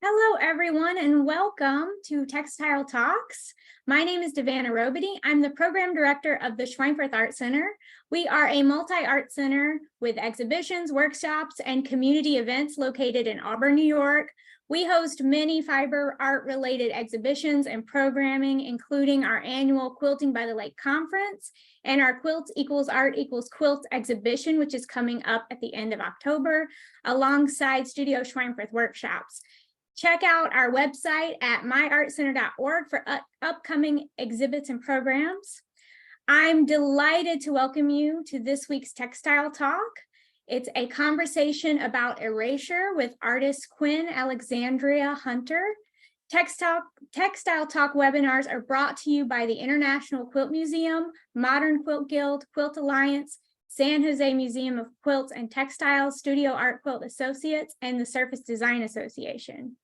Hello, everyone, and welcome to Textile Talks. My name is Devanna Robity. I'm the program director of the Schweinfurth Art Center. We are a multi-art center with exhibitions, workshops, and community events located in Auburn, New York. We host many fiber art-related exhibitions and programming, including our annual Quilting by the Lake Conference and our Quilts Equals Art Equals Quilts exhibition, which is coming up at the end of October, alongside Studio Schweinfurth workshops. Check out our website at myartcenter.org for upcoming exhibits and programs. I'm delighted to welcome you to this week's Textile Talk. It's a conversation about erasure with artist Quinn Alexandria Hunter. Textile Talk webinars are brought to you by the International Quilt Museum, Modern Quilt Guild, Quilt Alliance, San Jose Museum of Quilts and Textiles, Studio Art Quilt Associates, and the Surface Design Association.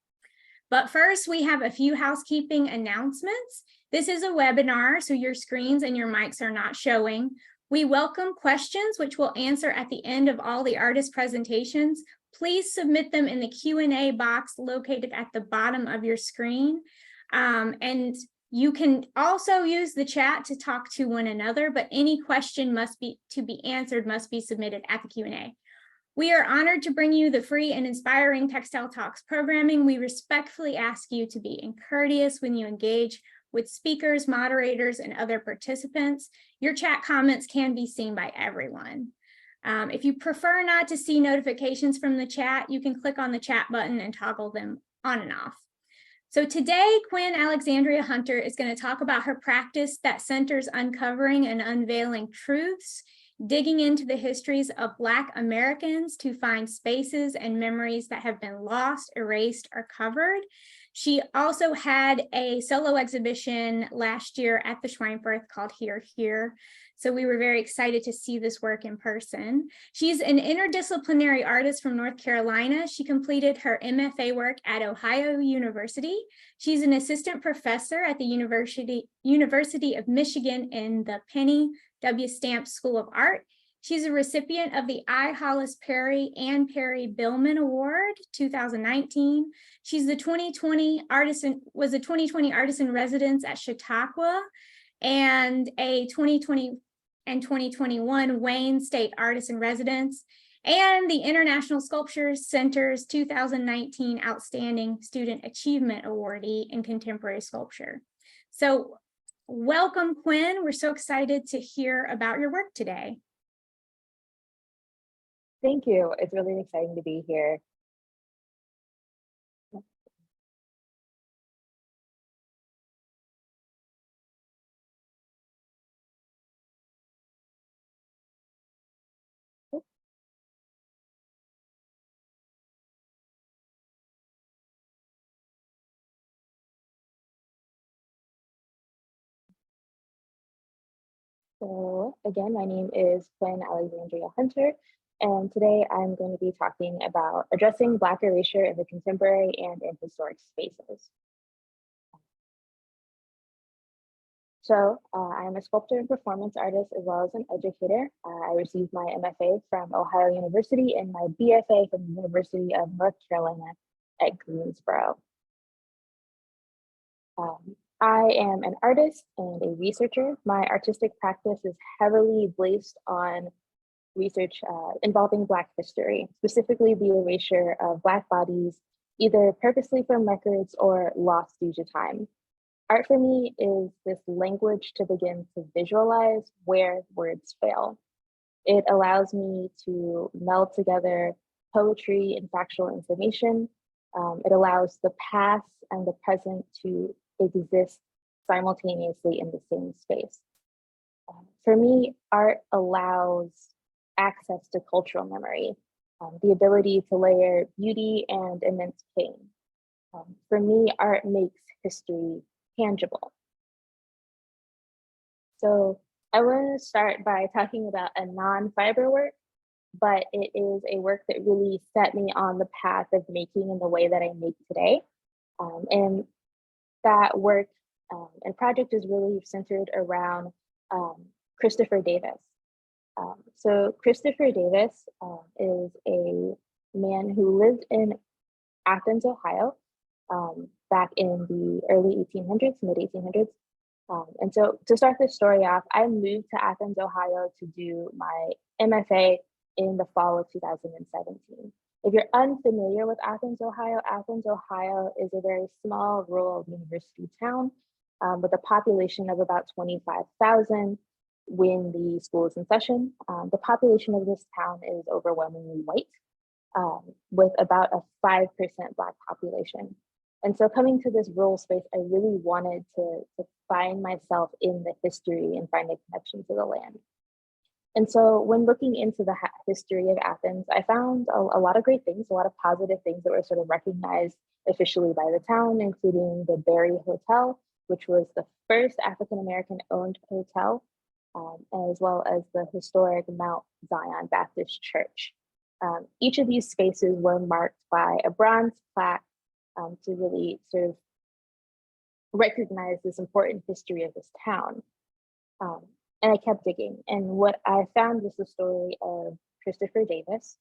But first, we have a few housekeeping announcements. This is a webinar, so your screens and your mics are not showing. We welcome questions, which we'll answer at the end of all the artist presentations. Please submit them in the Q&A box located at the bottom of your screen. And you can also use the chat to talk to one another, but any question to be answered must be submitted at the Q&A. We are honored to bring you the free and inspiring Textile Talks programming. We respectfully ask you to be courteous when you engage with speakers, moderators, and other participants. Your chat comments can be seen by everyone. If you prefer not to see notifications from the chat, you can click on the chat button and toggle them on and off. So today, Quinn Alexandria Hunter is going to talk about her practice that centers uncovering and unveiling truths, digging into the histories of Black Americans to find spaces and memories that have been lost, erased, or covered. She also had a solo exhibition last year at the Schweinfurth called Here, Here. So we were very excited to see this work in person. She's an interdisciplinary artist from North Carolina. She completed her MFA work at Ohio University. She's an assistant professor at the University of Michigan in the Penny W. Stamp School of Art. She's a recipient of the I. Hollis Perry and Perry Billman Award 2019. She's the 2020 artist in residence at Chautauqua and a 2020 and 2021 Wayne State Artist in Residence, and the International Sculpture Center's 2019 Outstanding Student Achievement Awardee in Contemporary Sculpture. So welcome, Quinn. We're so excited to hear about your work today. Thank you. It's really exciting to be here. So again, my name is Quinn Alexandria Hunter, and today I'm going to be talking about addressing Black erasure in the contemporary and in historic spaces. So I'm a sculptor and performance artist as well as an educator. I received my MFA from Ohio University and my BFA from the University of North Carolina at Greensboro. I am an artist and a researcher. My artistic practice is heavily based on research involving Black history, specifically the erasure of Black bodies, either purposely from records or lost due to time. Art for me is this language to begin to visualize where words fail. It allows me to meld together poetry and factual information. It allows the past and the present to exist simultaneously in the same space. For me, art allows access to cultural memory, the ability to layer beauty and immense pain. For me, art makes history tangible. So I want to start by talking about a non-fiber work, but it is a work that really set me on the path of making in the way that I make today. And that work and project is really centered around Christopher Davis. So Christopher Davis is a man who lived in Athens, Ohio, back in the early 1800s, mid 1800s. And so to start this story off, I moved to Athens, Ohio to do my MFA in the fall of 2017. If you're unfamiliar with Athens, Ohio is a very small rural university town with a population of about 25,000 when the school is in session. The population of this town is overwhelmingly white, with about a 5% Black population. And so coming to this rural space, I really wanted to find myself in the history and find a connection to the land. And so when looking into the history of Athens, I found a lot of great things, a lot of positive things that were sort of recognized officially by the town, including the Berry Hotel, which was the first African-American owned hotel, as well as the historic Mount Zion Baptist Church. Each of these spaces were marked by a bronze plaque to really sort of recognize this important history of this town. And I kept digging. And what I found was the story of Christopher Davis,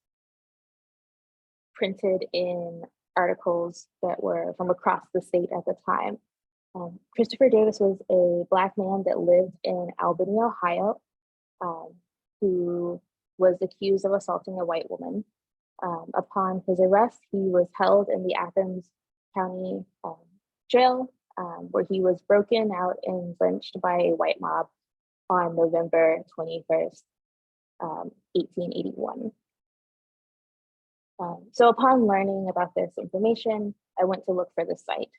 printed in articles that were from across the state at the time. Christopher Davis was a Black man that lived in Albany, Ohio, who was accused of assaulting a white woman. Upon his arrest, he was held in the Athens County jail, where he was broken out and lynched by a white mob on November 21st, 1881. So upon learning about this information, I went to look for the site.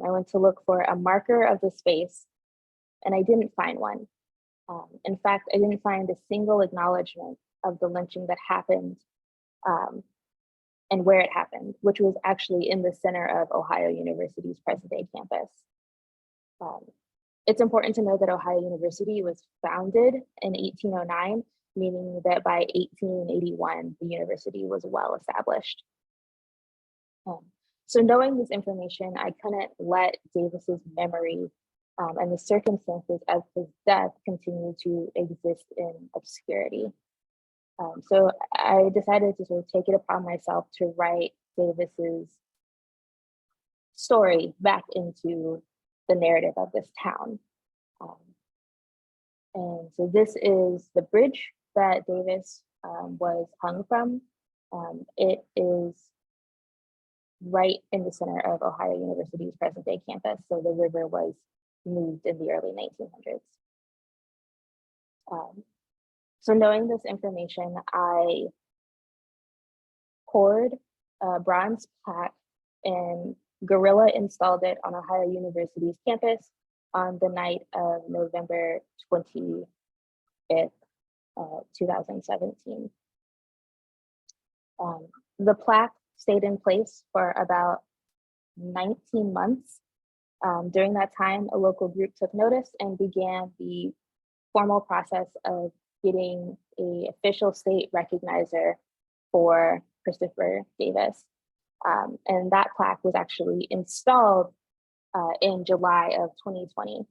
I went to look for a marker of the space, and I didn't find one. In fact, I didn't find a single acknowledgement of the lynching that happened and where it happened, which was actually in the center of Ohio University's present-day campus. It's important to know that Ohio University was founded in 1809, meaning that by 1881, the university was well established. So knowing this information, I couldn't let Davis's memory and the circumstances of his death continue to exist in obscurity. So I decided to sort of take it upon myself to write Davis's story back into the narrative of this town. And so this is the bridge that Davis was hung from. It is right in the center of Ohio University's present-day campus. So the river was moved in the early 1900s. So knowing this information, I poured a bronze plaque and guerrilla installed it on Ohio University's campus on the night of November 25th, 2017. The plaque stayed in place for about 19 months. During that time, a local group took notice and began the formal process of getting an official state recognizer for Christopher Davis. And that plaque was actually installed in July of 2020.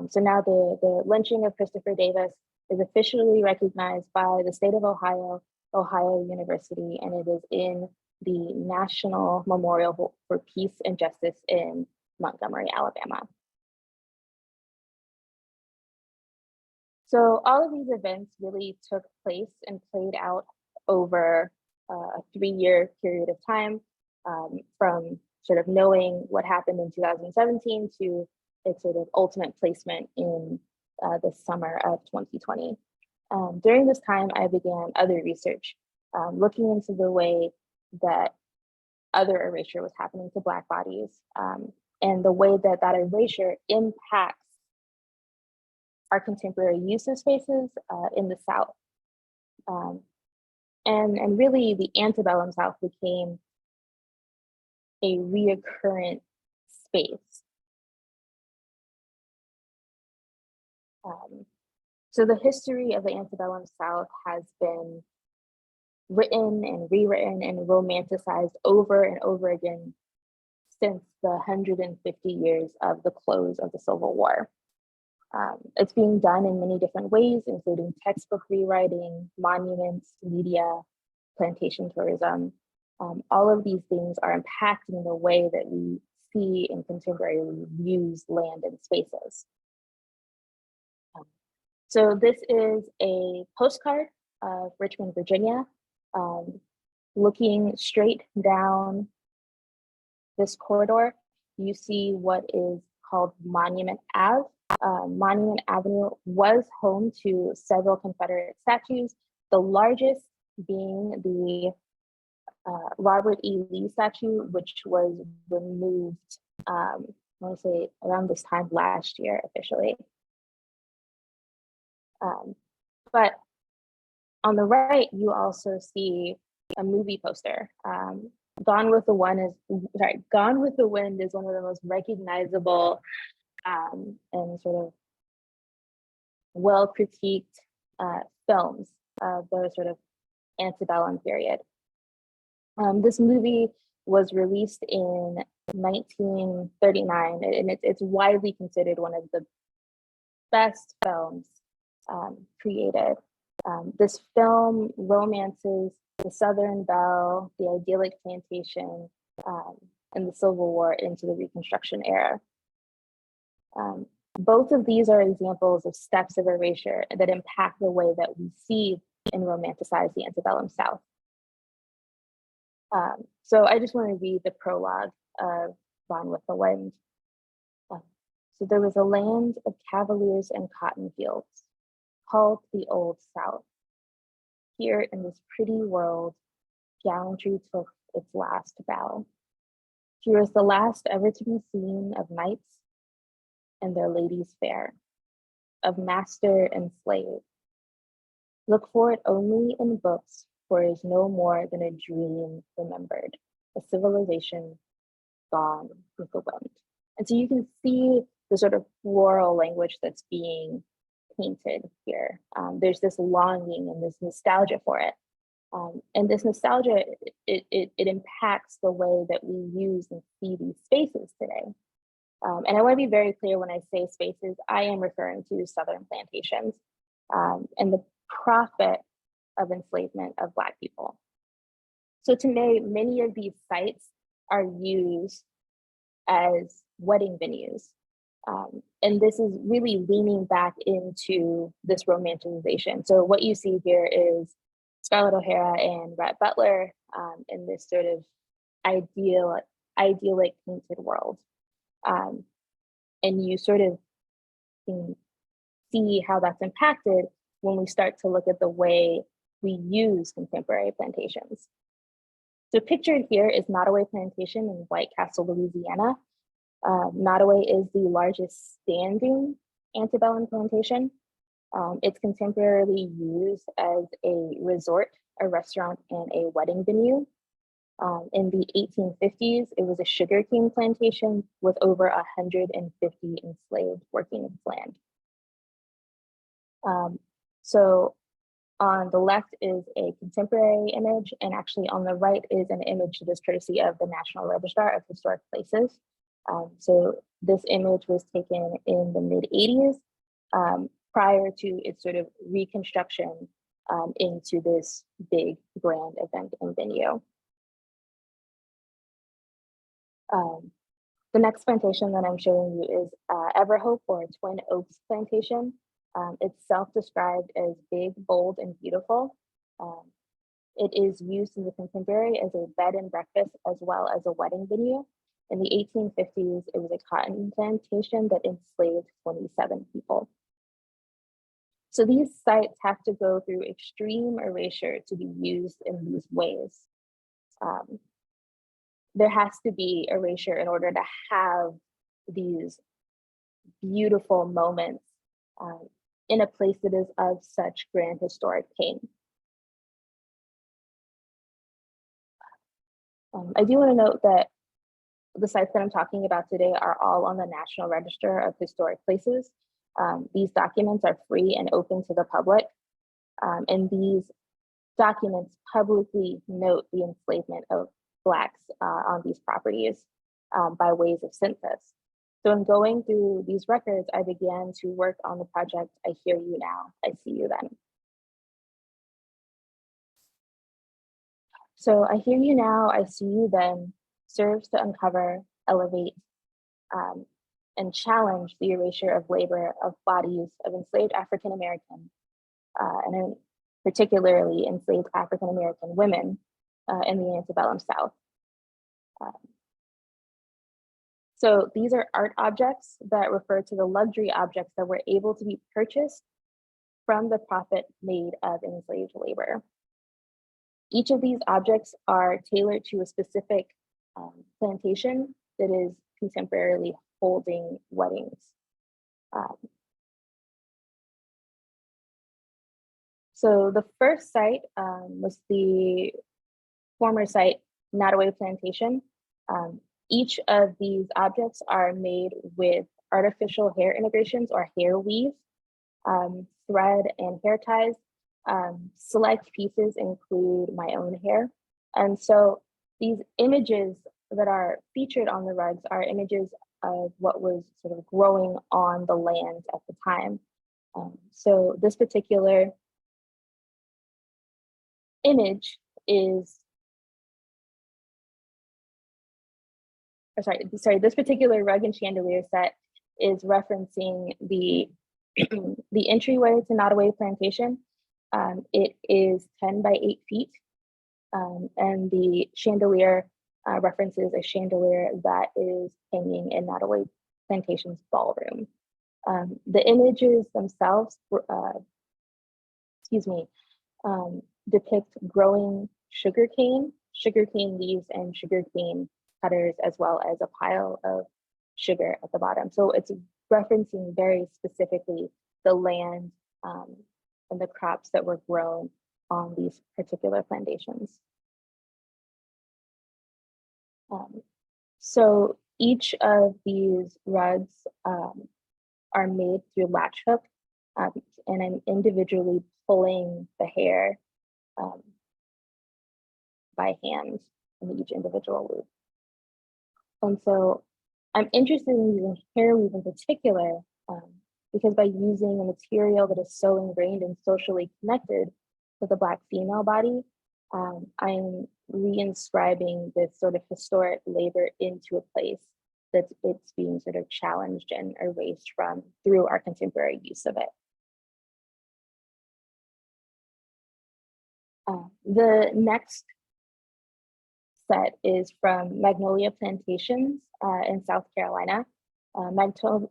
So now the lynching of Christopher Davis is officially recognized by the state of Ohio, Ohio University, and it is in the National Memorial for Peace and Justice in Montgomery, Alabama. So all of these events really took place and played out over a 3-year period of time, from sort of knowing what happened in 2017 to its sort of ultimate placement in the summer of 2020. During this time, I began other research, looking into the way that other erasure was happening to Black bodies, and the way that that erasure impacts our contemporary use of spaces in the South. And really the Antebellum South became a reoccurrent space. So the history of the Antebellum South has been written and rewritten and romanticized over and over again since the 150 years of the close of the Civil War. It's being done in many different ways, including textbook rewriting, monuments, media, plantation tourism. All of these things are impacting the way that we see and contemporarily use land and spaces. So this is a postcard of Richmond, Virginia, looking straight down this corridor. You see what is called Monument Ave. Monument Avenue was home to several Confederate statues, the largest being the Robert E. Lee statue, which was removed, I want to say around this time last year officially. But on the right, you also see a movie poster. Gone with the Wind is one of the most recognizable and sort of well-critiqued films of the sort of antebellum period. This movie was released in 1939, and it's widely considered one of the best films created. This film romances the Southern Belle, the idyllic plantation, and the Civil War into the Reconstruction era. Both of these are examples of steps of erasure that impact the way that we see and romanticize the Antebellum South. So I just want to read the prologue of Gone with the Wind. So there was a land of cavaliers and cotton fields, called the Old South. Here in this pretty world, gallantry took its last bow. She was the last ever to be seen of knights and their ladies fair, of master and slave. Look for it only in books, for it is no more than a dream remembered, a civilization gone with the wind. And so you can see the sort of floral language that's being painted here. There's this longing and this nostalgia for it. And this nostalgia, it impacts the way that we use and see these spaces today. And I want to be very clear when I say spaces, I am referring to Southern plantations and the profit of enslavement of Black people. So today, many of these sites are used as wedding venues. And this is really leaning back into this romanticization. So what you see here is Scarlett O'Hara and Rhett Butler in this sort of idyllic painted world. And you sort of can see how that's impacted when we start to look at the way we use contemporary plantations. So pictured here is Nottoway Plantation in White Castle, Louisiana. Nottoway is the largest standing antebellum plantation. It's contemporarily used as a resort, a restaurant, and a wedding venue. In the 1850s, it was a sugarcane plantation with over 150 enslaved working its land. So on the left is a contemporary image, and actually on the right is an image that is courtesy of the National Register of Historic Places. So this image was taken in the mid-80s prior to its sort of reconstruction into this big grand event and venue. The next plantation that I'm showing you is Everhope, or Twin Oaks Plantation. It's self-described as big, bold, and beautiful. It is used in the contemporary as a bed and breakfast as well as a wedding venue. In the 1850s, it was a cotton plantation that enslaved 27 people. So these sites have to go through extreme erasure to be used in these ways. There has to be erasure in order to have these beautiful moments in a place that is of such grand historic pain. I do want to note that the sites that I'm talking about today are all on the National Register of Historic Places. These documents are free and open to the public. And these documents publicly note the enslavement of Blacks on these properties by ways of census. So in going through these records, I began to work on the project, I Hear You Now, I See You Then. So I hear you now, I see you then serves to uncover, elevate, and challenge the erasure of labor of bodies of enslaved African American, and particularly enslaved African American women in the Antebellum South. So these are art objects that refer to the luxury objects that were able to be purchased from the profit made of enslaved labor. Each of these objects are tailored to a specific plantation that is contemporarily holding weddings. So the first site was the former site, Nottoway Plantation. Each of these objects are made with artificial hair integrations or hair weave, thread and hair ties. Select pieces include my own hair. And so these images that are featured on the rugs are images of what was sort of growing on the land at the time. So this particular image is, this particular rug and chandelier set is referencing the the entryway to Nottoway Plantation. It is 10 by 8 feet, and the chandelier references a chandelier that is hanging in Nottoway Plantation's ballroom. The images themselves, depict growing sugarcane leaves and sugarcane cutters, as well as a pile of sugar at the bottom. So it's referencing very specifically the land and the crops that were grown on these particular plantations. So each of these rugs are made through latch hook, and I'm individually pulling the hair by hand in each individual loop. And so I'm interested in using hair weave in particular because by using a material that is so ingrained and socially connected to the Black female body, I'm reinscribing this sort of historic labor into a place that it's being sort of challenged and erased from through our contemporary use of it. The next set is from Magnolia Plantations in South Carolina.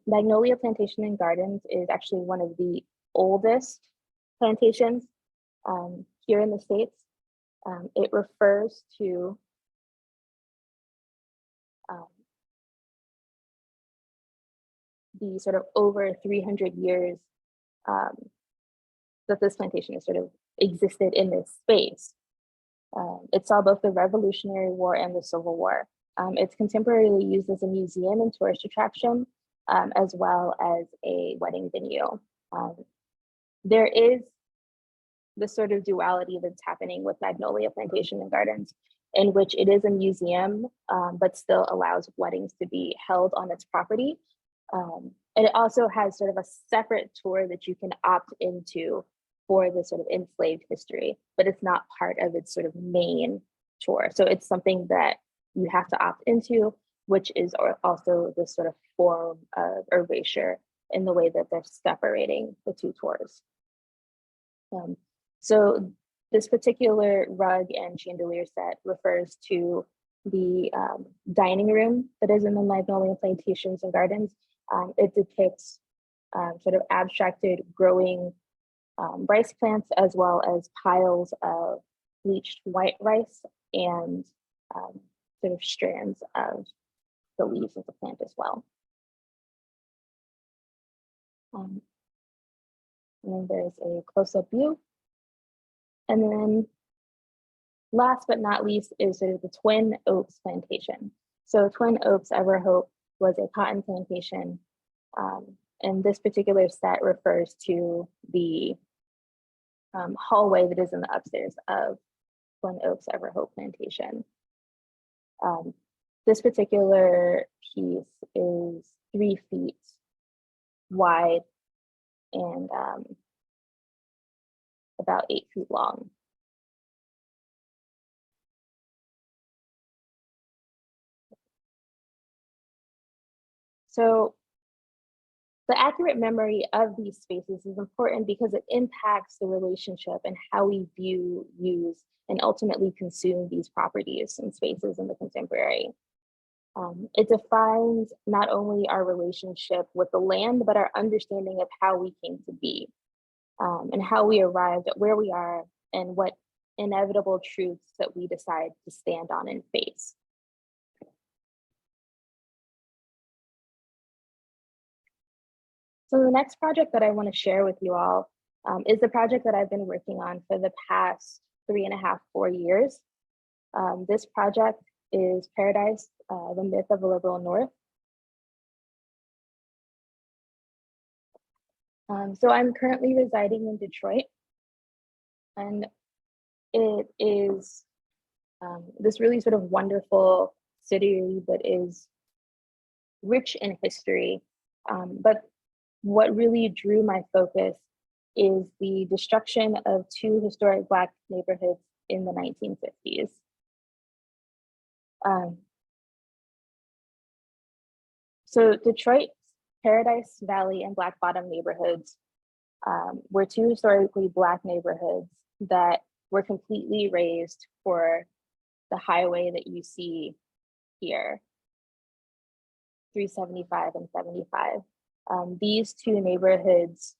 Magnolia Plantation and Gardens is actually one of the oldest plantations here in the States. It refers to the sort of over 300 years that this plantation has sort of existed in this space. It saw both the Revolutionary War and the Civil War. It's contemporarily used as a museum and tourist attraction, as well as a wedding venue. There is this sort of duality that's happening with Magnolia Plantation and Gardens, in which it is a museum, but still allows weddings to be held on its property. And it also has sort of a separate tour that you can opt into for the sort of enslaved history, but it's not part of its sort of main tour. So it's something that you have to opt into, which is also this sort of form of erasure in the way that they're separating the two tours. So this particular rug and chandelier set refers to the dining room that is in the Magnolia Plantations and Gardens. It depicts sort of abstracted growing rice plants, as well as piles of bleached white rice and sort of strands of the leaves of the plant as well. And then there's a close-up view. And then last but not least is sort of the Twin Oaks Plantation. So Twin Oaks, Everhope, was a cotton plantation. And this particular set refers to the hallway that is in the upstairs of Quinn Oaks Everhope Plantation. This particular piece is 3 feet wide and about 8 feet long. So the accurate memory of these spaces is important because it impacts the relationship and how we view, use, and ultimately consume these properties and spaces in the contemporary. It defines not only our relationship with the land, but our understanding of how we came to be, and how we arrived at where we are and what inevitable truths that we decide to stand on and face. So the next project that I want to share with you all is the project that I've been working on for the past 3.5, 4 years. This project is Paradise, the Myth of a Liberal North. So I'm currently residing in Detroit, and it is this really sort of wonderful city that is rich in history. But what really drew my focus is the destruction of 2 historic Black neighborhoods in the 1950s. So Detroit's Paradise Valley and Black Bottom neighborhoods were 2 historically Black neighborhoods that were completely razed for the highway that you see here, 375 and 75. These 2 neighborhoods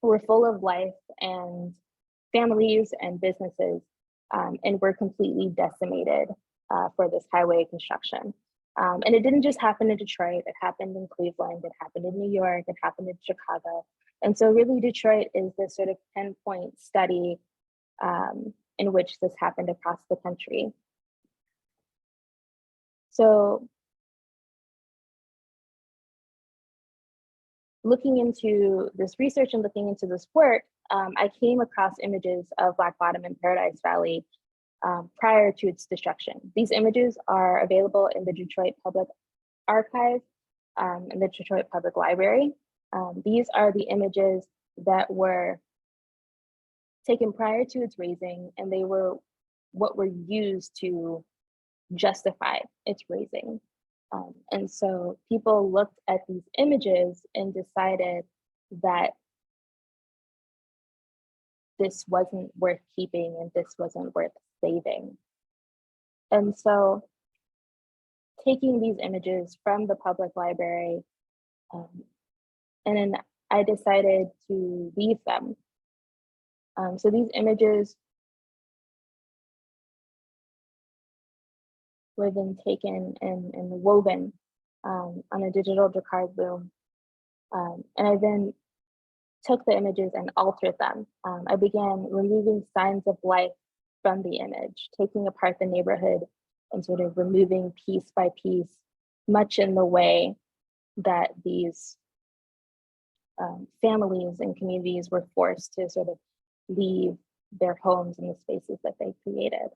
were full of life and families and businesses, and were completely decimated for this highway construction. And it didn't just happen in Detroit, it happened in Cleveland, it happened in New York, it happened in Chicago. And so really Detroit is this sort of pinpoint study in which this happened across the country. So looking into this research and looking into this work, I came across images of Black Bottom and Paradise Valley prior to its destruction. These images are available in the Detroit Public Archive and the Detroit Public Library. These are the images that were taken prior to its razing, and they were what were used to justify its razing. And so people looked at these images and decided that this wasn't worth keeping and this wasn't worth saving. And so taking these images from the public library, and then I decided to weave them. So these images were then taken and woven on a digital jacquard loom. And I then took the images and altered them. I began removing signs of life from the image, taking apart the neighborhood and sort of removing piece by piece, much in the way that these families and communities were forced to sort of leave their homes and the spaces that they created.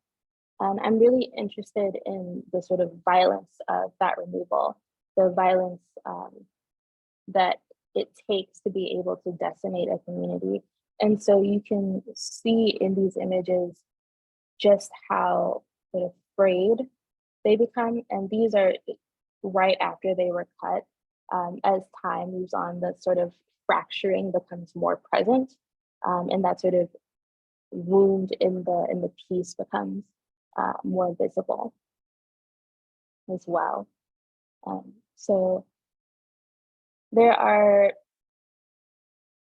I'm really interested in the sort of violence of that removal, the violence that it takes to be able to decimate a community. And so you can see in these images just how sort of frayed they become. And these are right after they were cut. As time moves on, the sort of fracturing becomes more present, and that sort of wound in the piece becomes more visible as well. So there are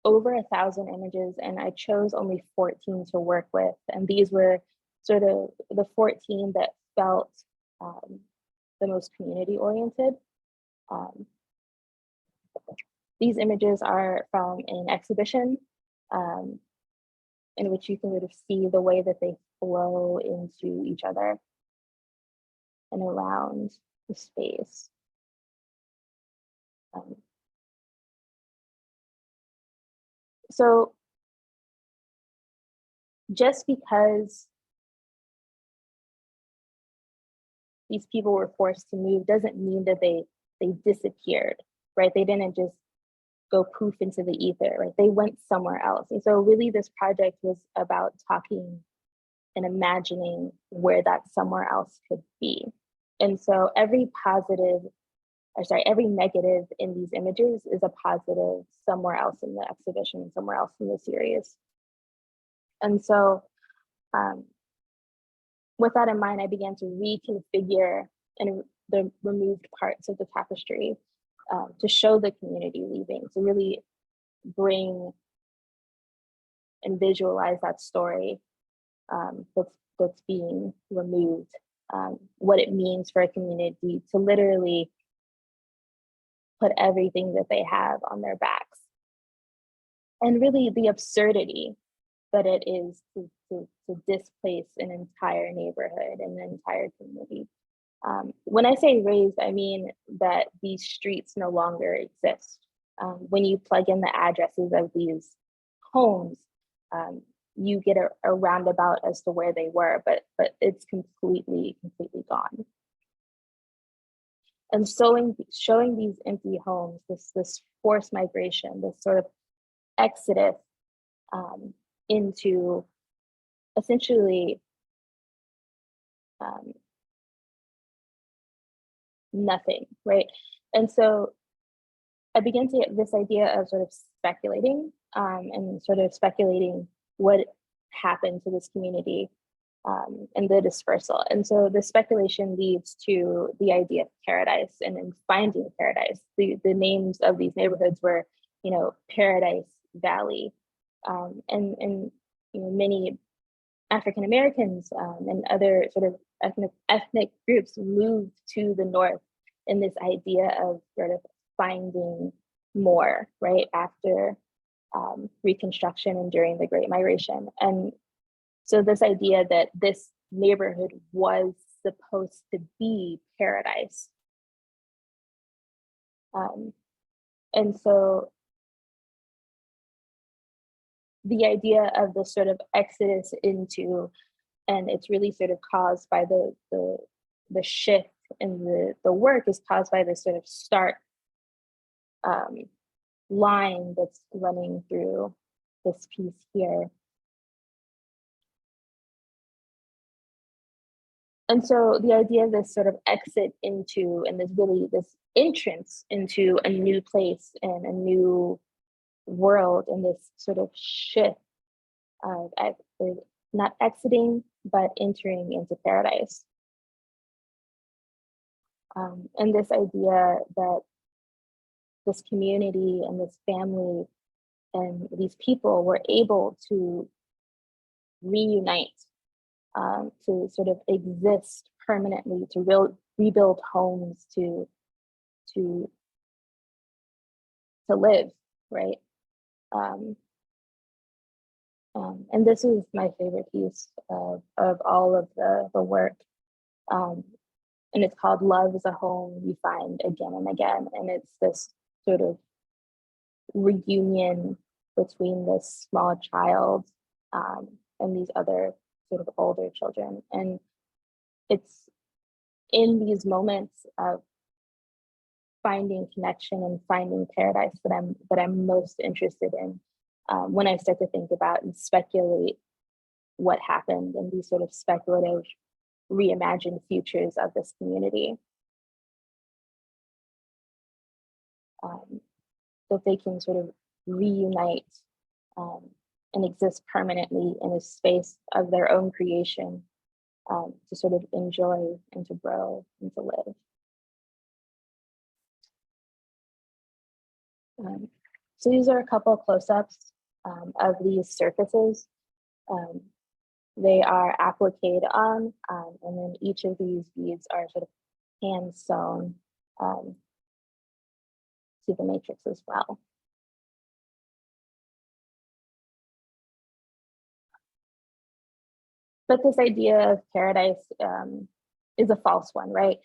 over 1,000 images, and I chose only 14 to work with. And these were sort of the 14 that felt the most community oriented. These images are from an exhibition in which you can sort of see the way that they flow into each other and around the space. So just because these people were forced to move doesn't mean that they disappeared, right? They didn't just go poof into the ether, right? They went somewhere else. And so really this project was about talking and imagining where that somewhere else could be. And so every positive every negative in these images is a positive somewhere else in the exhibition, somewhere else in the series. And so with that in mind, I began to reconfigure and the removed parts of the tapestry to show the community leaving, to really bring and visualize that story that's being removed, what it means for a community to literally put everything that they have on their backs. And really the absurdity that it is to displace an entire neighborhood and an entire community. When I say razed, I mean that these streets no longer exist. When you plug in the addresses of these homes, you get a roundabout as to where they were, but it's completely gone. And showing these empty homes, this forced migration, this sort of exodus into essentially nothing, right? And so I began to get this idea of sort of speculating and sort of speculating what happened to this community and the dispersal. And so the speculation leads to the idea of paradise and in finding paradise. The names of these neighborhoods were, Paradise Valley, and many African Americans and other sort of ethnic groups moved to the north in this idea of sort of finding more, right, after Reconstruction and during the Great Migration. And so this idea that this neighborhood was supposed to be paradise. And so the idea of the sort of exodus into, and it's really sort of caused by the shift in the work is caused by this sort of stark line that's running through this piece here. And so the idea of this sort of exit into, and this entrance into a new place and a new world, and this sort of shift of not exiting, but entering into paradise. And this idea that this community and this family and these people were able to reunite, to sort of exist permanently, to rebuild homes, to live, right? And this is my favorite piece of all of the work. And it's called Love is a Home You Find Again and Again. And it's this sort of reunion between this small child and these other sort of older children. And it's in these moments of finding connection and finding paradise that I'm most interested in when I start to think about and speculate what happened in these sort of speculative reimagined futures of this community. That they can sort of reunite and exist permanently in a space of their own creation to sort of enjoy and to grow and to live. So these are a couple of close-ups of these surfaces. They are appliqued on, and then each of these beads are sort of hand sewn to the matrix as well. But this idea of paradise is a false one, right?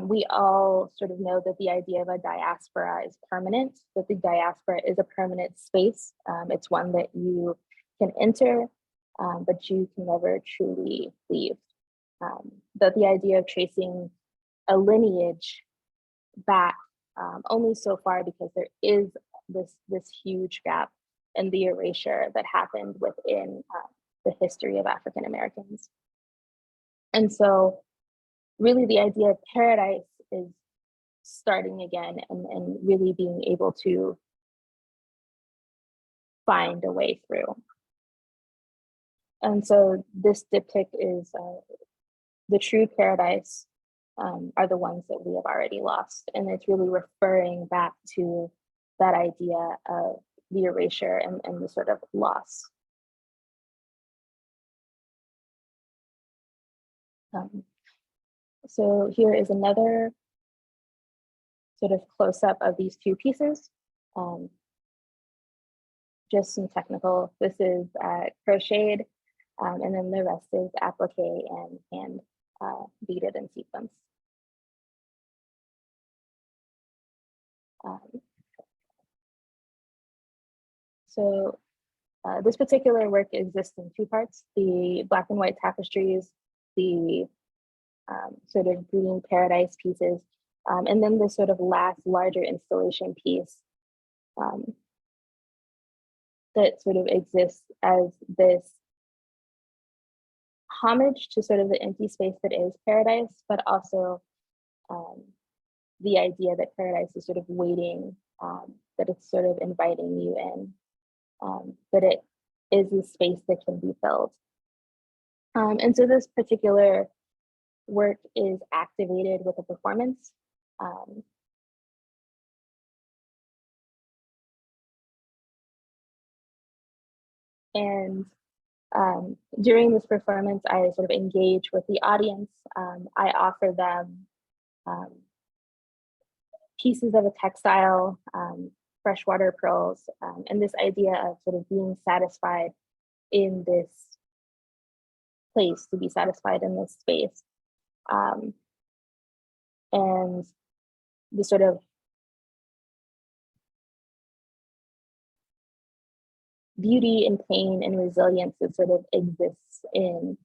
We all sort of know that the idea of a diaspora is permanent, that the diaspora is a permanent space. It's one that you can enter, but you can never truly leave. That the idea of tracing a lineage back only so far, because there is this huge gap in the erasure that happened within the history of African Americans. And so really the idea of paradise is starting again and really being able to find a way through. And so this diptych is the true paradise are the ones that we have already lost. And it's really referring back to that idea of the erasure and the sort of loss. So here is another sort of close-up of these two pieces. Just some technical, this is crocheted, and then the rest is applique and hand beaded in sequence. So this particular work exists in two parts: the black and white tapestries, the sort of green paradise pieces, and then the sort of last larger installation piece that sort of exists as this homage to sort of the empty space that is paradise, but also the idea that paradise is sort of waiting, that it's sort of inviting you in, that it is a space that can be filled. And so this particular work is activated with a performance. And during this performance, I sort of engage with the audience. I offer them pieces of a textile, freshwater pearls, and this idea of sort of being satisfied in this place, to be satisfied in this space. And the sort of beauty and pain and resilience that sort of exists in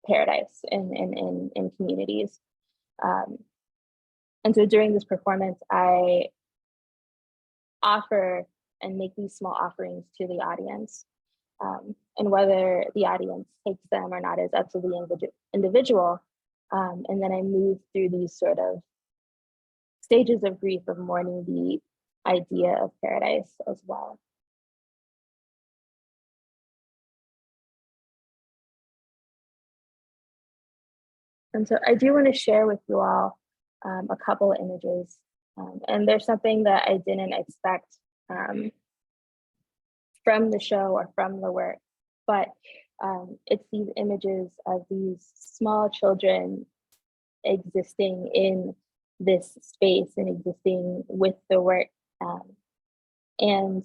paradise and in communities. And so during this performance, I offer and make these small offerings to the audience. And whether the audience takes them or not is up to the individual. And then I move through these sort of stages of grief, of mourning the idea of paradise as well. And so I do want to share with you all a couple of images. And there's something that I didn't expect from the show or from the work, but it's these images of these small children existing in this space and existing with the work. And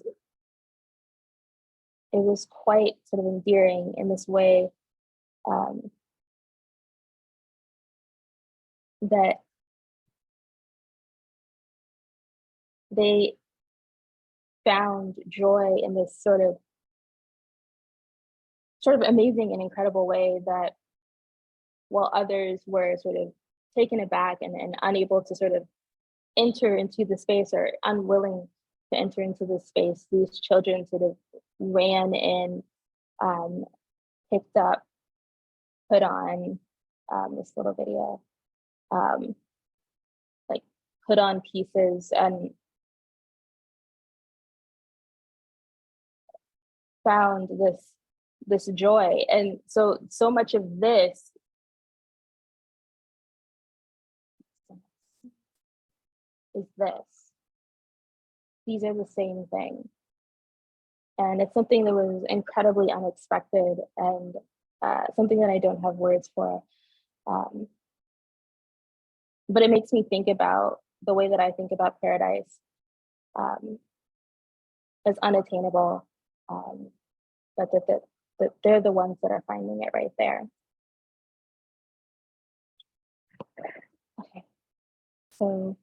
it was quite sort of endearing in this way that they found joy in this sort of amazing and incredible way, that while others were sort of taken aback and unable to sort of enter into the space, or unwilling to enter into the space, these children sort of ran in, picked up, put on this little video, like put on pieces and found this joy. And so much of this is this. These are the same thing. And it's something that was incredibly unexpected, and something that I don't have words for. But it makes me think about the way that I think about paradise as unattainable, but that they're the ones that are finding it right there. Okay, so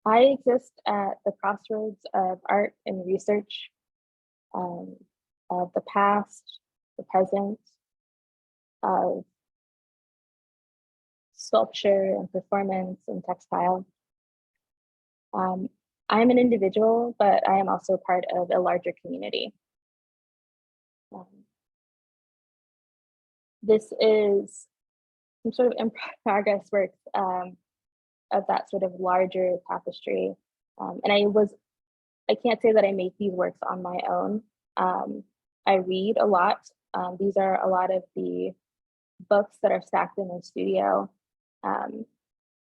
I exist at the crossroads of art and research, of the past, the present, of sculpture and performance and textile. I am an individual, but I am also part of a larger community. This is some sort of in progress work of that sort of larger tapestry. And I can't say that I make these works on my own. I read a lot. These are a lot of the books that are stacked in the studio.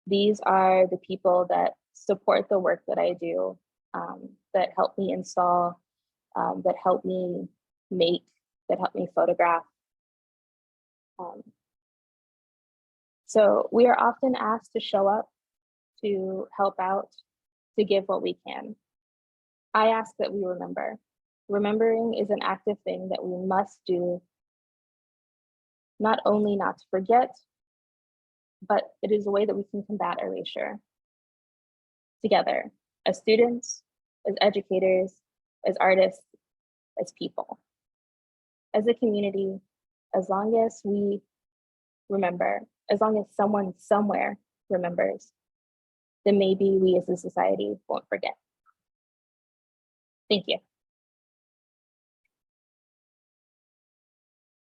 These are the people that support the work that I do, that help me install, that help me make, that help me photograph. So we are often asked to show up, to help out, to give what we can. I ask that we remember. Remembering is an active thing that we must do, not only not to forget, but it is a way that we can combat erasure together, as students, as educators, as artists, as people. As a community, as long as we remember, as long as someone somewhere remembers, then maybe we as a society won't forget. Thank you.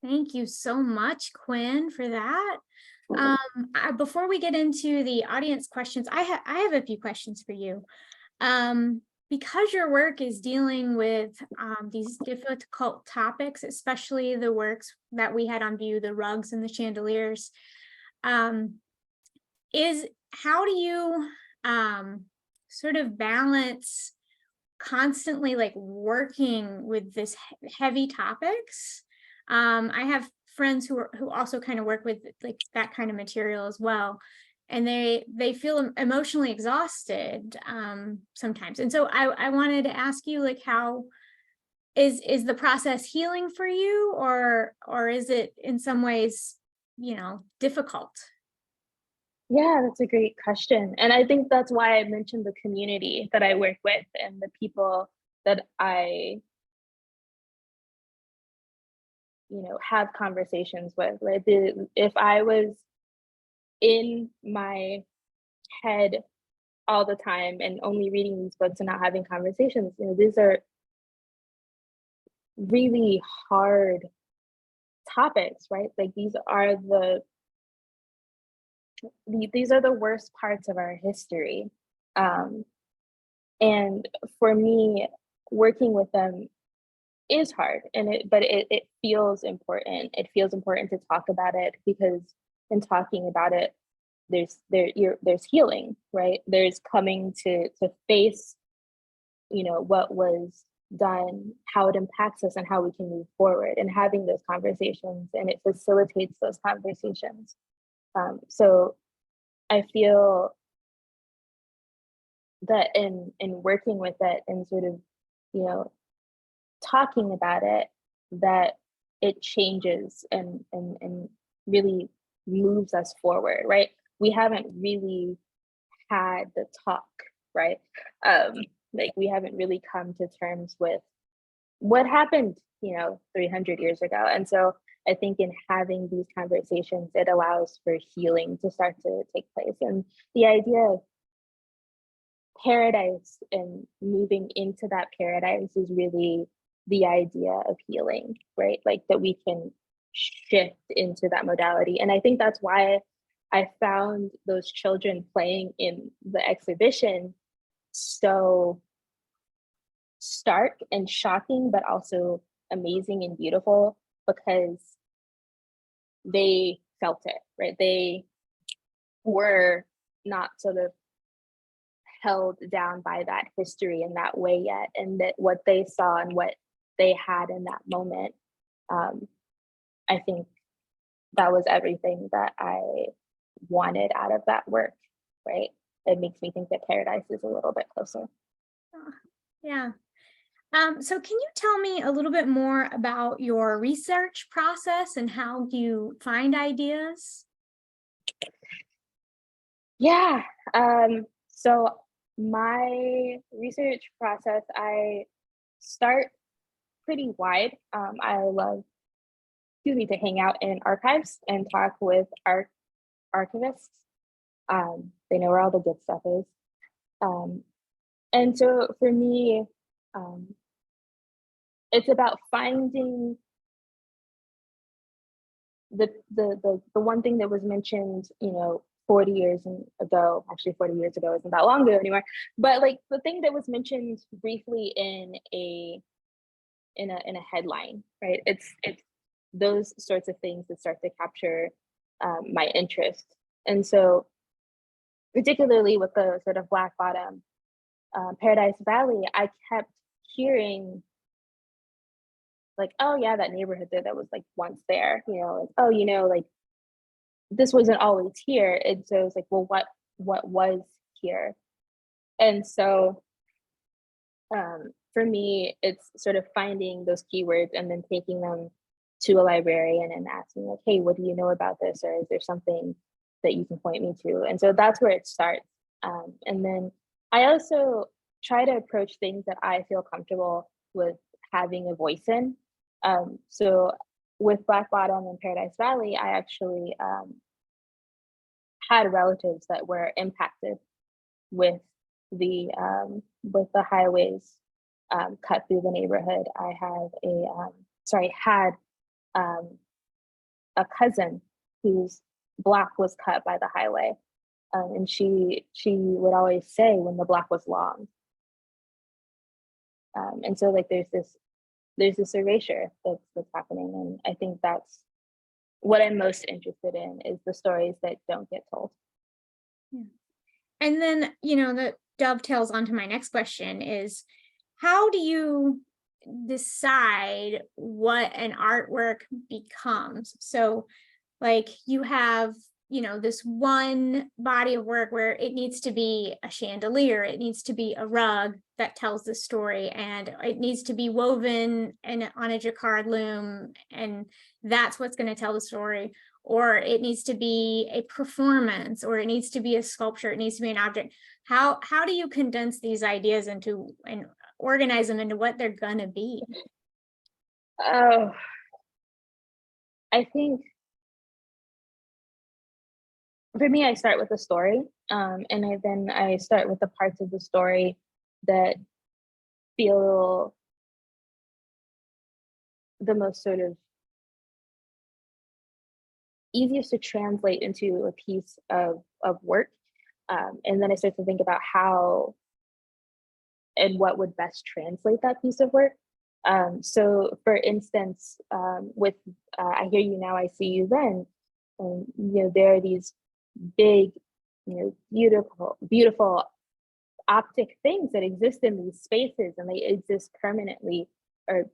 Thank you so much, Quinn, for that. Before we get into the audience questions, I have a few questions for you. Because your work is dealing with these difficult topics, especially the works that we had on view, the rugs and the chandeliers, how do you sort of balance constantly like working with this heavy topics? I have friends who also kind of work with like that kind of material as well, and they feel emotionally exhausted sometimes. And so I wanted to ask you, like, how is the process healing for you, or is it in some ways, difficult? Yeah, that's a great question. And I think that's why I mentioned the community that I work with and the people that I have conversations with, right? If I was in my head all the time and only reading these books and not having conversations, these are really hard topics, right? Like these are the worst parts of our history. And for me, working with them is hard, but it feels important. It feels important to talk about it, because in talking about it, there's healing, right? There's coming to face, what was done, how it impacts us, and how we can move forward, and having those conversations, and it facilitates those conversations. So I feel that in working with it and sort of, talking about it, that it changes and really moves us forward, right? We haven't really had the talk, right? Like we haven't really come to terms with what happened, 300 years ago. And so I think in having these conversations, it allows for healing to start to take place. And the idea of paradise and moving into that paradise is really the idea of healing, right? Like that we can shift into that modality. And I think that's why I found those children playing in the exhibition so stark and shocking, but also amazing and beautiful, because they felt it, right? They were not sort of held down by that history in that way yet, and that what they saw and what they had in that moment, I think that was everything that I wanted out of that work, right? It makes me think that paradise is a little bit closer. Yeah. So can you tell me a little bit more about your research process and how you find ideas? Yeah. So my research process, I start pretty wide. I love, to hang out in archives and talk with archivists. They know where all the good stuff is. And so for me, it's about finding the one thing that was mentioned, 40 years ago, actually 40 years ago isn't that long ago anymore, but like the thing that was mentioned briefly in a headline, right? It's those sorts of things that start to capture my interest. And so particularly with the sort of Black Bottom, Paradise Valley, I kept hearing like, oh yeah, that neighborhood there that was like once there, you know, like, oh, you know, like this wasn't always here. And so it's like, well, what was here? And so for me, it's sort of finding those keywords and then taking them to a librarian and asking like, hey, what do you know about this? Or is there something that you can point me to? And so that's where it starts. And then I also try to approach things that I feel comfortable with having a voice in. So with Black Bottom and Paradise Valley, I actually had relatives that were impacted with the highways cut through the neighborhood. I have had a cousin whose block was cut by the highway, and she would always say when the block was long. And so like there's this erasure that's happening, and I think that's what I'm most interested in, is the stories that don't get told. Yeah. And then, you know, that dovetails onto my next question is, how do you decide what an artwork becomes? So like you have, you know, this one body of work where it needs to be a chandelier, it needs to be a rug that tells the story, and it needs to be woven and on a jacquard loom, and that's what's going to tell the story. Or it needs to be a performance, or it needs to be a sculpture, it needs to be an object. How do you condense these ideas into and organize them into what they're gonna be? Oh, I think for me, I start with the story, and I start with the parts of the story that feel the most sort of easiest to translate into a piece of work. And then I start to think about how and what would best translate that piece of work. So for instance, with I Hear You Now, I See You Then, you know, there are these big, you know, beautiful optic things that exist in these spaces, and they exist permanently, or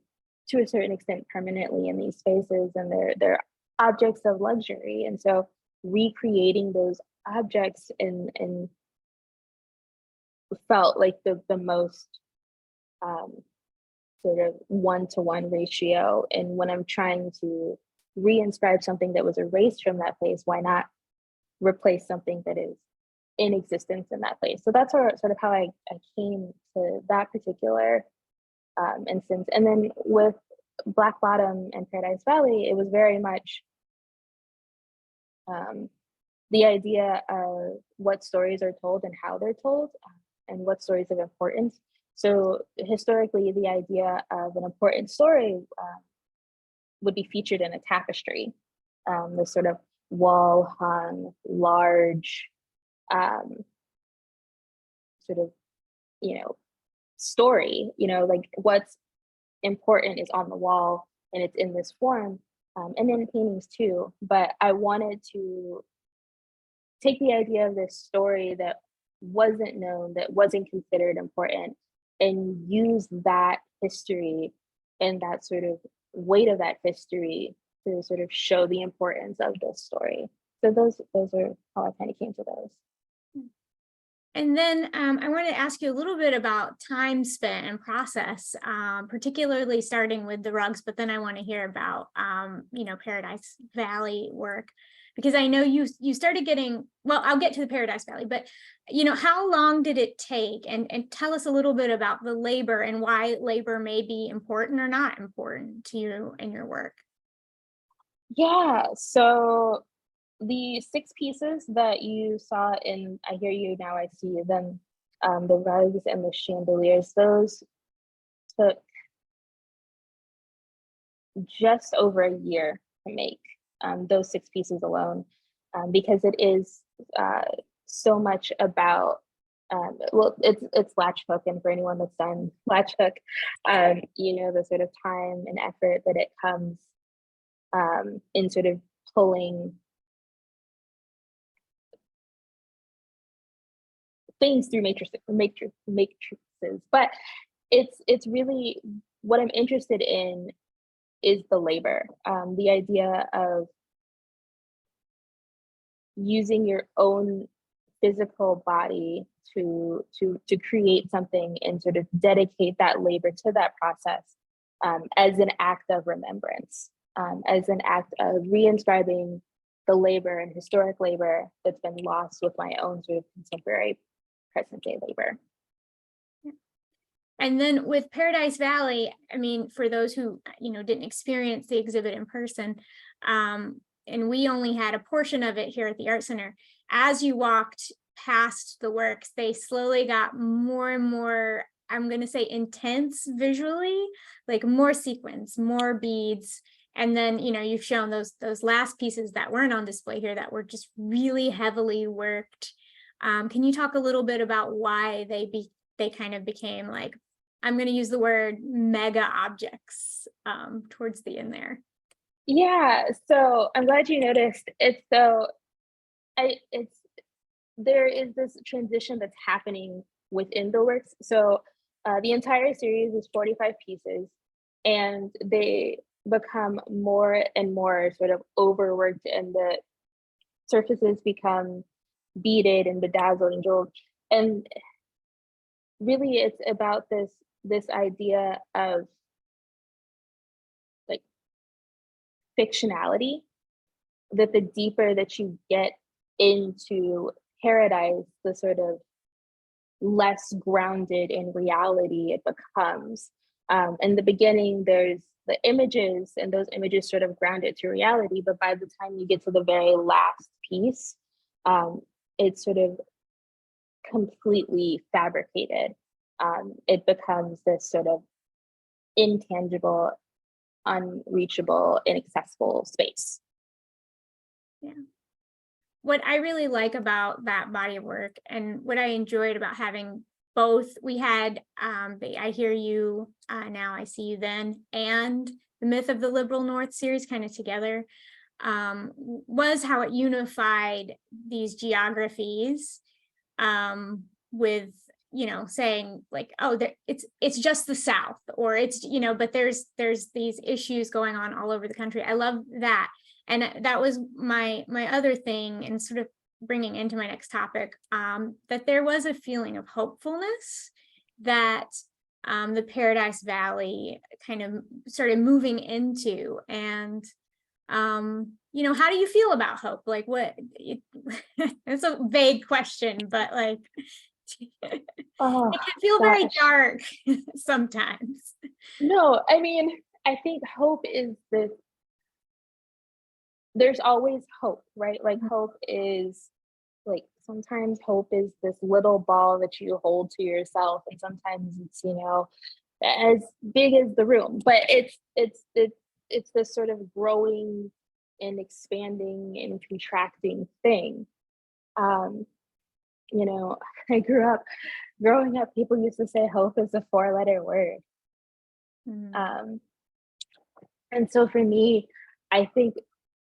to a certain extent permanently in these spaces, and they're objects of luxury. And so recreating those objects in felt like the most sort of one-to-one ratio. And when I'm trying to reinscribe something that was erased from that place, why not replace something that is in existence in that place? So that's sort of how I came to that particular instance. And then with Black Bottom and Paradise Valley, it was very much the idea of what stories are told and how they're told, and what stories of importance. So historically, the idea of an important story would be featured in a tapestry, this sort of wall-hung, large, sort of, you know, story. You know, like what's important is on the wall and it's in this form, and in paintings too. But I wanted to take the idea of this story that wasn't known, that wasn't considered important, and use that history and that sort of weight of that history to sort of show the importance of this story. So those are how I kind of came to those. And then I wanted to ask you a little bit about time spent and process, particularly starting with the rugs, but then I want to hear about, you know, Paradise Valley work, because I know you started getting, well, I'll get to the Paradise Valley, but, you know, how long did it take? And tell us a little bit about the labor and why labor may be important or not important to you in your work. Yeah, so the 6 pieces that you saw in I Hear You Now, I See You Then, the rugs and the chandeliers, those took just over a year to make, those 6 pieces alone, because it is so much about, well, it's Latchhook, and for anyone that's done Latchhook, you know, the sort of time and effort that it comes in sort of pulling things through matrices. But it's really, what I'm interested in is the labor, the idea of using your own physical body to create something and sort of dedicate that labor to that process, as an act of remembrance, as an act of reinscribing the labor and historic labor that's been lost with my own sort of contemporary present day labor. And then with Paradise Valley, I mean, for those who, you know, didn't experience the exhibit in person, and we only had a portion of it here at the Art Center, as you walked past the works, they slowly got more and more, I'm going to say, intense visually, like more sequins, more beads. And then, you know, you've shown those last pieces that weren't on display here that were just really heavily worked. Can you talk a little bit about why they kind of became, like, I'm going to use the word mega objects towards the end there? Yeah, so I'm glad you noticed. There is this transition that's happening within the works. So the entire series is 45 pieces, and they become more and more sort of overworked, and the surfaces become beaded and bedazzled and jeweled. And really, it's about this idea of like fictionality, that the deeper that you get into Paradise, the sort of less grounded in reality it becomes. In the beginning, there's the images, and those images sort of ground it to reality. But by the time you get to the very last piece, it's sort of completely fabricated. It becomes this sort of intangible, unreachable, inaccessible space. Yeah. What I really like about that body of work, and what I enjoyed about having both, we had the I Hear You, Now I See You Then, and the Myth of the Liberal North series kind of together, was how it unified these geographies with, you know, saying like, oh, it's just the South, or it's, you know, but there's these issues going on all over the country. I love that. And that was my other thing, and sort of bringing into my next topic, that there was a feeling of hopefulness that the Paradise Valley kind of started moving into. And you know, how do you feel about hope? Like, it's a vague question, but like it can feel very dark sometimes. No, I mean, I think hope is this, there's always hope, right? Like hope is like, sometimes hope is this little ball that you hold to yourself, and sometimes it's, you know, as big as the room. But it's this sort of growing and expanding and contracting thing. You know, growing up, people used to say hope is a 4-letter word. And so for me, I think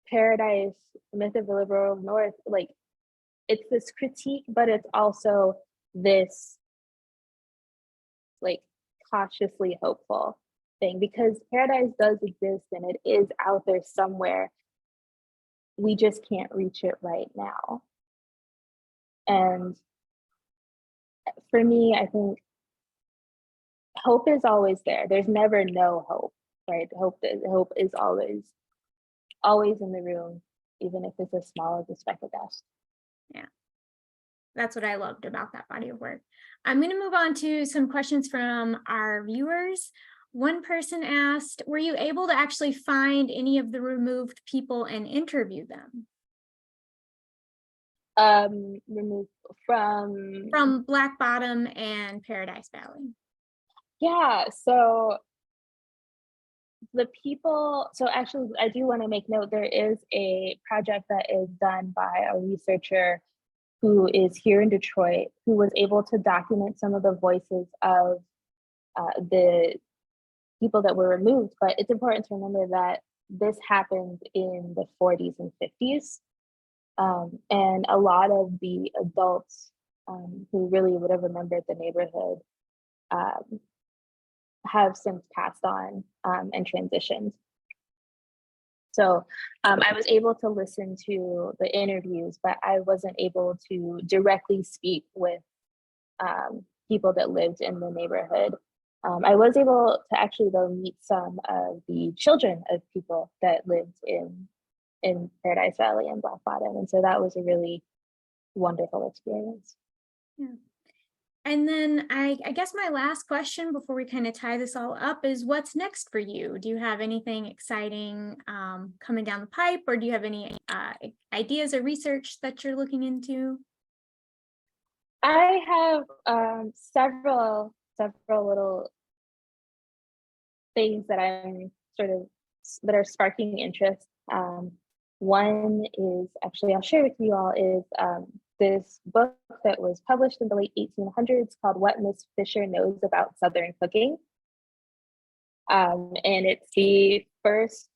Paradise, Myth of the Liberal North, like, it's this critique, but it's also this like cautiously hopeful thing, because Paradise does exist and it is out there somewhere. We just can't reach it right now. And for me, I think hope is always there. There's never no hope, right? Hope is always in the room, even if it's as small as a speck of dust. Yeah, that's what I loved about that body of work. I'm going to move on to some questions from our viewers. One person asked, were you able to actually find any of the removed people and interview them? Removed from Black Bottom and Paradise Valley. Yeah, so the people, so actually I do want to make note, there is a project that is done by a researcher who is here in Detroit, who was able to document some of the voices of the people that were removed. But it's important to remember that this happened in the 40s and 50s. And a lot of the adults who really would have remembered the neighborhood have since passed on and transitioned. So I was able to listen to the interviews, but I wasn't able to directly speak with people that lived in the neighborhood. I was able to actually though meet some of the children of people that lived in Paradise Valley and Black Bottom, and so that was a really wonderful experience. Yeah. And then I guess my last question before we kind of tie this all up is, what's next for you? Do you have anything exciting coming down the pipe, or do you have any ideas or research that you're looking into? I have several little things that I'm that are sparking interest. One is actually, I'll share with you all, is this book that was published in the late 1800s called What Miss Fisher Knows About Southern Cooking. And it's the first,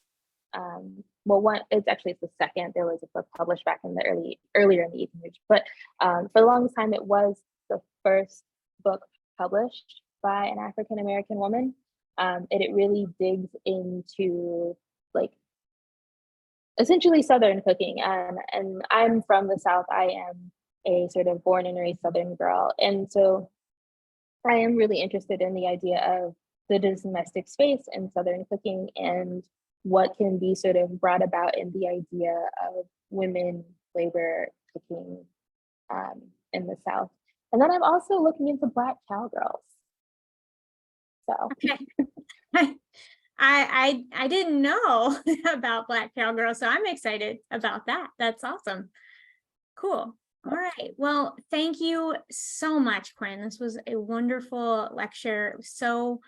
it's the second. There was a book published back in the earlier in the 1800s, but for the longest time, it was the first book published by an African-American woman. And it really digs into essentially Southern cooking. And I'm from the South. I am a sort of born and raised Southern girl. And so I am really interested in the idea of the domestic space in Southern cooking and what can be sort of brought about in the idea of women labor cooking in the South. And then I'm also looking into Black cowgirls. So. Okay. I didn't know about Black Cowgirl, so I'm excited about that. That's awesome. Cool. All right. Well, thank you so much, Quinn. This was a wonderful lecture. It was so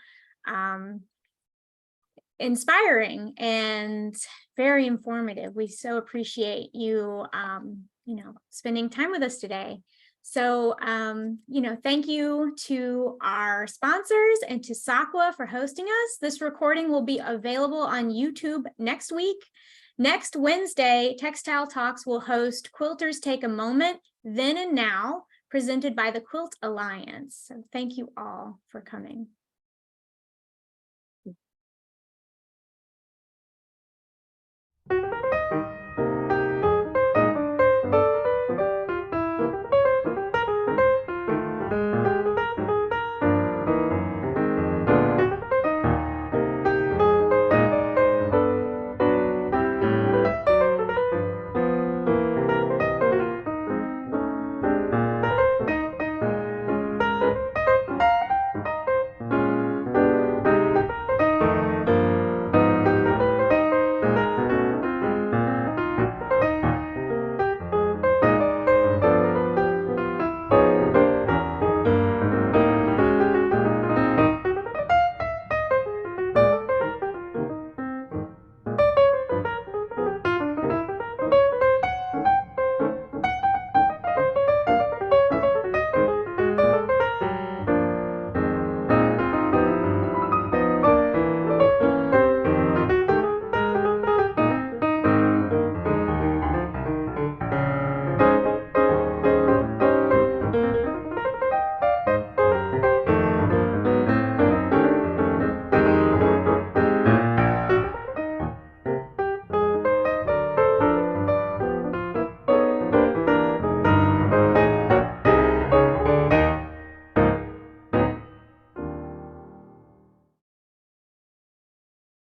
inspiring and very informative. We so appreciate you, spending time with us today. So, thank you to our sponsors and to SACWA for hosting us. This recording will be available on YouTube next week. Next Wednesday, Textile Talks will host Quilters Take a Moment, Then and Now, presented by the Quilt Alliance. So thank you all for coming.